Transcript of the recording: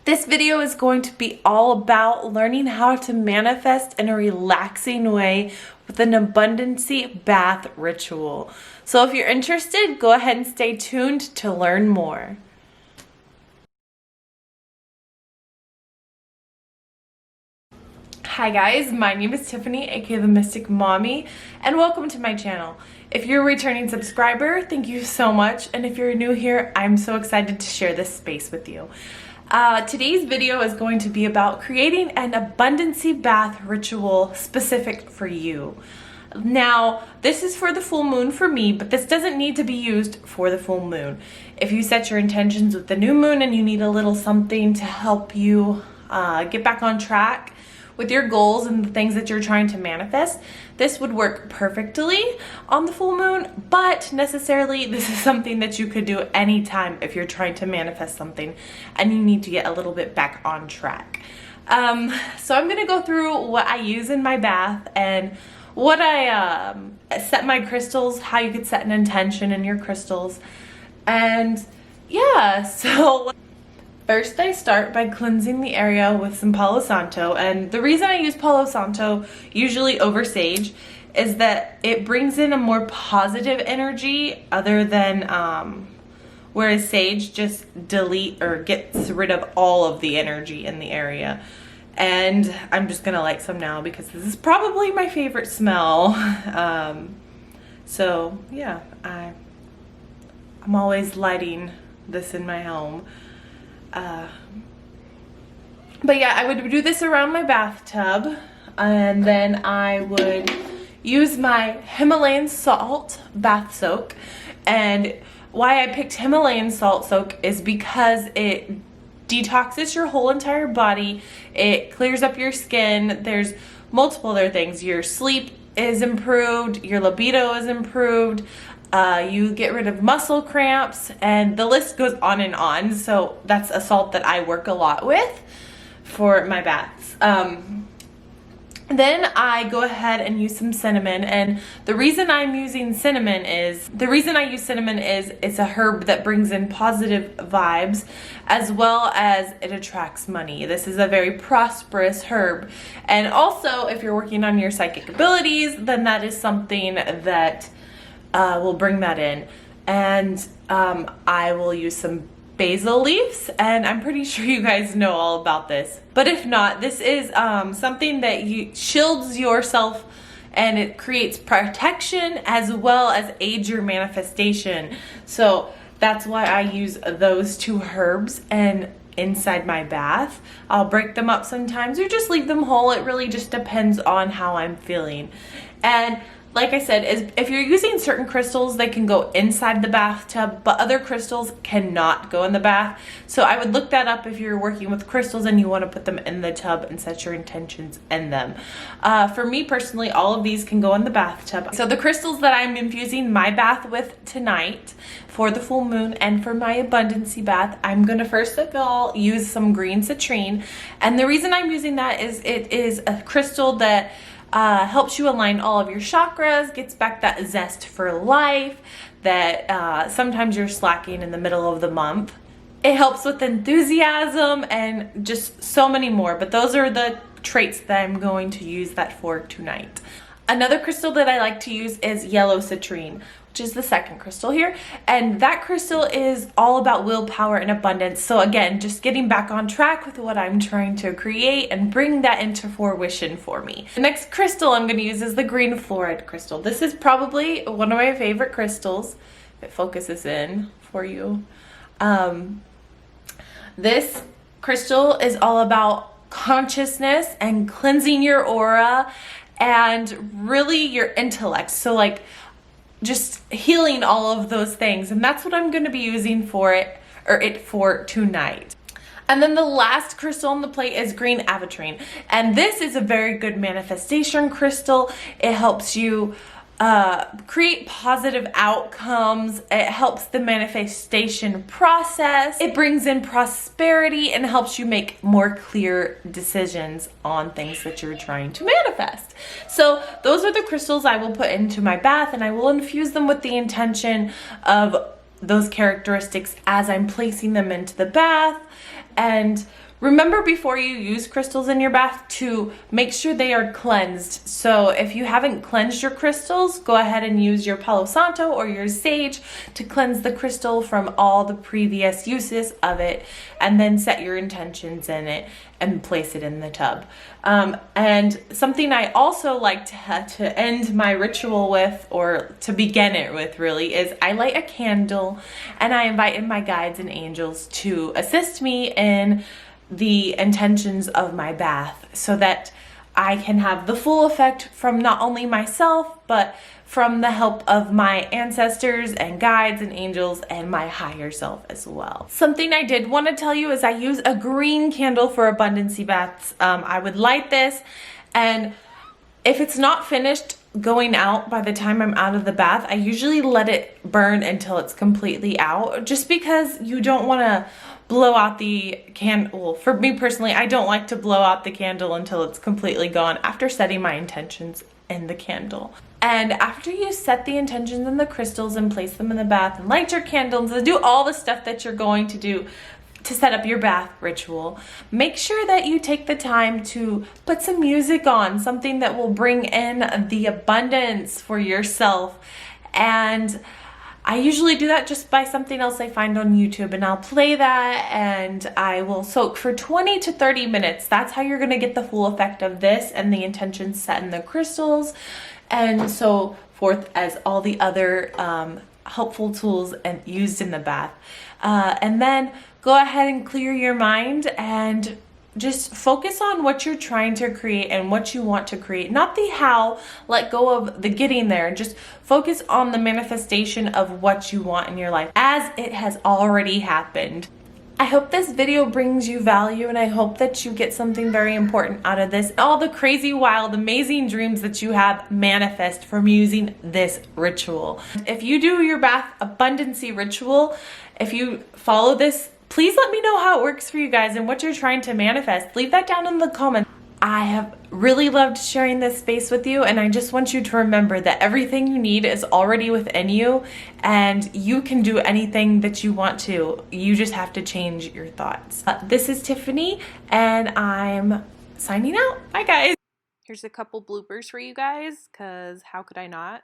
This video is going to be all about learning how to manifest in a relaxing way with an abundancy bath ritual. So if you're interested, go ahead and stay tuned to learn more. Hi guys, my name is Tiffany, aka the Mystic Mommy, and welcome to my channel. If you're a returning subscriber, thank you so much, and if you're new here, I'm so excited to share this space with you. Today's video is going to be about creating an abundancy bath ritual specific for you. Now, this is for the full moon for me, but this doesn't need to be used for the full moon. If you set your intentions with the new moon and you need a little something to help you get back on track with your goals and the things that you're trying to manifest, this would work perfectly on the full moon, but necessarily this is something that you could do anytime if you're trying to manifest something and you need to get a little bit back on track. So I'm gonna go through what I use in my bath and what I set my crystals, how you could set an intention in your crystals, and yeah, so first, I start by cleansing the area with some Palo Santo, and the reason I use Palo Santo usually over sage is that it brings in a more positive energy other than whereas sage just delete or gets rid of all of the energy in the area. And I'm just gonna light some now because this is probably my favorite smell. So yeah, I'm always lighting this in my home. But yeah, I would do this around my bathtub, and then I would use my Himalayan salt bath soak. And why I picked Himalayan salt soak is because it detoxes your whole entire body, it clears up your skin, there's multiple other things. Your sleep is improved, your libido is improved, you get rid of muscle cramps, and the list goes on and on. So that's a salt that I work a lot with for my baths. Then I go ahead and use some cinnamon, and the reason I use cinnamon is it's a herb that brings in positive vibes as well as it attracts money. This is a very prosperous herb, and also if you're working on your psychic abilities, then that is something that will bring that in. And I will use some basil leaves, and I'm pretty sure you guys know all about this, but if not, this is something that shields yourself, and it creates protection as well as aids your manifestation. So that's why I use those two herbs and inside my bath. I'll break them up sometimes or just leave them whole. It really just depends on how I'm feeling. And like I said, if you're using certain crystals, they can go inside the bathtub, but other crystals cannot go in the bath. So I would look that up if you're working with crystals and you want to put them in the tub and set your intentions in them. For me personally, all of these can go in the bathtub. So the crystals that I'm infusing my bath with tonight for the full moon and for my abundancy bath, I'm going to first of all use some green citrine. And the reason I'm using that is it is a crystal that helps you align all of your chakras, gets back that zest for life that sometimes you're slacking in the middle of the month. It helps with enthusiasm and just so many more, but those are the traits that I'm going to use that for tonight. Another crystal that I like to use is yellow citrine, which is the second crystal here, and that crystal is all about willpower and abundance. So again, just getting back on track with what I'm trying to create and bring that into fruition for me. The next crystal I'm going to use is the green fluoride crystal. This is probably one of my favorite crystals. If it focuses in for you. This crystal is all about consciousness and cleansing your aura and really your intellect. So like just healing all of those things, and that's what I'm going to be using for it for tonight. And then the last crystal on the plate is green aventurine, and this is a very good manifestation crystal. It helps you create positive outcomes. It helps the manifestation process. It brings in prosperity and helps you make more clear decisions on things that you're trying to manifest. So those are the crystals I will put into my bath, and I will infuse them with the intention of those characteristics as I'm placing them into the bath. And Remember before you use crystals in your bath to make sure they are cleansed. So if you haven't cleansed your crystals, go ahead and use your Palo Santo or your sage to cleanse the crystal from all the previous uses of it, and then set your intentions in it and place it in the tub. And something I also like to end my ritual with, or to begin it with really, is I light a candle and I invite in my guides and angels to assist me in the intentions of my bath, so that I can have the full effect from not only myself, but from the help of my ancestors and guides and angels and my higher self as well. Something I did want to tell you is I use a green candle for abundancy baths. I would light this, and if it's not finished going out by the time I'm out of the bath, I usually let it burn until it's completely out, just because you don't want to blow out the candle. Well, for me personally, I don't like to blow out the candle until it's completely gone after setting my intentions in the candle. And after you set the intentions in the crystals and place them in the bath and light your candles and do all the stuff that you're going to do to set up your bath ritual, make sure that you take the time to put some music on, something that will bring in the abundance for yourself. And I usually do that just by something else I find on YouTube, and I'll play that and I will soak for 20 to 30 minutes. That's how you're gonna get the full effect of this and the intentions set in the crystals, and so forth, as all the other helpful tools and used in the bath. And then go ahead and clear your mind and just focus on what you're trying to create and what you want to create. Not the how, let go of the getting there. Just focus on the manifestation of what you want in your life as it has already happened. I hope this video brings you value, and I hope that you get something very important out of this. All the crazy, wild, amazing dreams that you have manifest from using this ritual. If you do your bath abundancy ritual, if you follow this, please let me know how it works for you guys and what you're trying to manifest. Leave that down in the comments. I have really loved sharing this space with you, and I just want you to remember that everything you need is already within you, and you can do anything that you want to. You just have to change your thoughts. This is Tiffany, and I'm signing out. Bye, guys. Here's a couple bloopers for you guys, because how could I not?